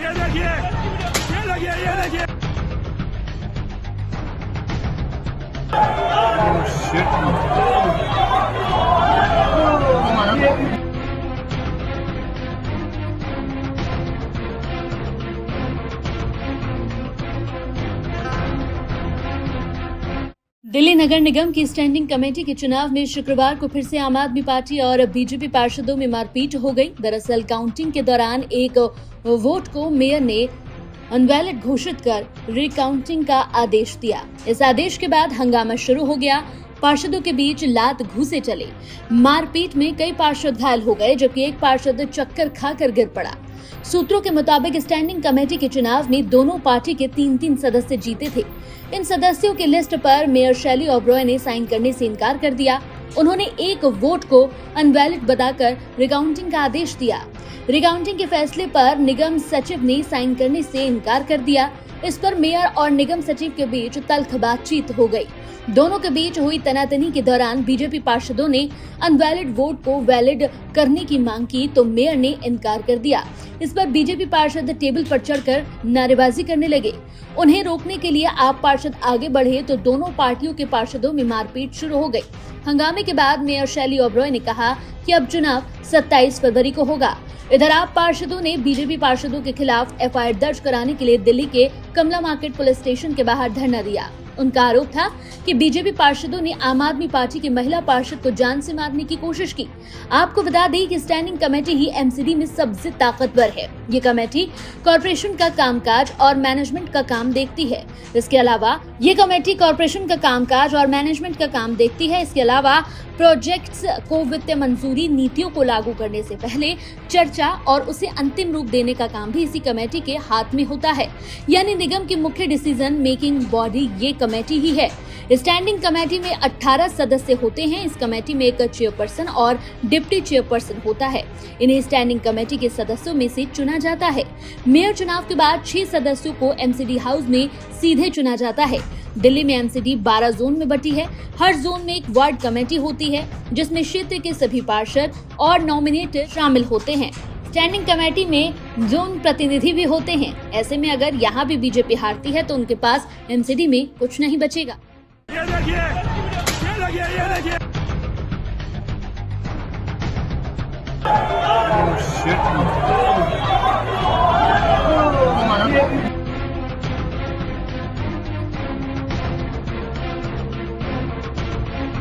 ये देखिए दिल्ली नगर निगम की स्टैंडिंग कमेटी के चुनाव में शुक्रवार को फिर से आम आदमी पार्टी और बीजेपी पार्षदों में मारपीट हो गई। दरअसल काउंटिंग के दौरान एक वोट को मेयर ने अनवैलिड घोषित कर रिकाउंटिंग का आदेश दिया। इस आदेश के बाद हंगामा शुरू हो गया। पार्षदों के बीच लात घूसे चले। मारपीट में कई पार्षद घायल हो गए, जबकि एक पार्षद चक्कर खाकर गिर पड़ा। सूत्रों के मुताबिक स्टैंडिंग कमेटी के चुनाव में दोनों पार्टी के 3-3 सदस्य जीते थे। इन सदस्यों की लिस्ट पर मेयर शैली ओबरॉय ने साइन करने से इनकार कर दिया। उन्होंने एक वोट को अनवैलिड बताकर रिकाउंटिंग का आदेश दिया। रिकाउंटिंग के फैसले पर निगम सचिव ने साइन करने से इनकार कर दिया। इस पर मेयर और निगम सचिव के बीच तल्ख बातचीत हो गई। दोनों के बीच हुई तनातनी के दौरान बीजेपी पार्षदों ने अनवैलिड वोट को वैलिड करने की मांग की तो मेयर ने इनकार कर दिया। इस पर बीजेपी पार्षद टेबल पर चढ़कर नारेबाजी करने लगे। उन्हें रोकने के लिए आप पार्षद आगे बढ़े तो दोनों पार्टियों के पार्षदों में मारपीट शुरू हो गई। हंगामे के बाद मेयर शैली ओबरॉय ने कहा कि अब चुनाव 27 फरवरी को होगा। इधर आप पार्षदों ने बीजेपी पार्षदों के खिलाफ एफआईआर दर्ज कराने के लिए दिल्ली के कमला मार्केट पुलिस स्टेशन के बाहर धरना दिया। उनका आरोप था कि बीजेपी पार्षदों ने आम आदमी पार्टी के महिला पार्षद को जान से मारने की कोशिश की। आपको बता दें कि स्टैंडिंग कमेटी ही एमसीडी में सबसे ताकतवर है। ये कमेटी कॉर्पोरेशन का कामकाज और मैनेजमेंट का काम देखती है। इसके अलावा ये कमेटी कॉर्पोरेशन का कामकाज और मैनेजमेंट का काम देखती है। इसके अलावा प्रोजेक्ट्स को वित्तीय मंजूरी, नीतियों को लागू करने से पहले चर्चा और उसे अंतिम रूप देने का काम भी इसी कमेटी के हाथ में होता है। यानी निगम की मुख्य डिसीजन मेकिंग बॉडी ये कमेटी ही है। स्टैंडिंग कमेटी में 18 सदस्य होते हैं। इस कमेटी में एक चेयरपर्सन और डिप्टी चेयरपर्सन होता है। इन्हें स्टैंडिंग कमेटी के सदस्यों में से चुना जाता है। मेयर चुनाव के बाद 6 सदस्यों को एमसीडी हाउस में सीधे चुना जाता है। दिल्ली में एमसीडी 12 जोन में बटी है। हर जोन में एक वार्ड कमेटी होती है, जिसमें क्षेत्र के सभी पार्षद और नॉमिनेटर शामिल होते हैं। स्टैंडिंग कमेटी में जोन प्रतिनिधि भी होते हैं। ऐसे में अगर यहाँ भी बीजेपी हारती है तो उनके पास एमसीडी में कुछ नहीं बचेगा। ये देखिए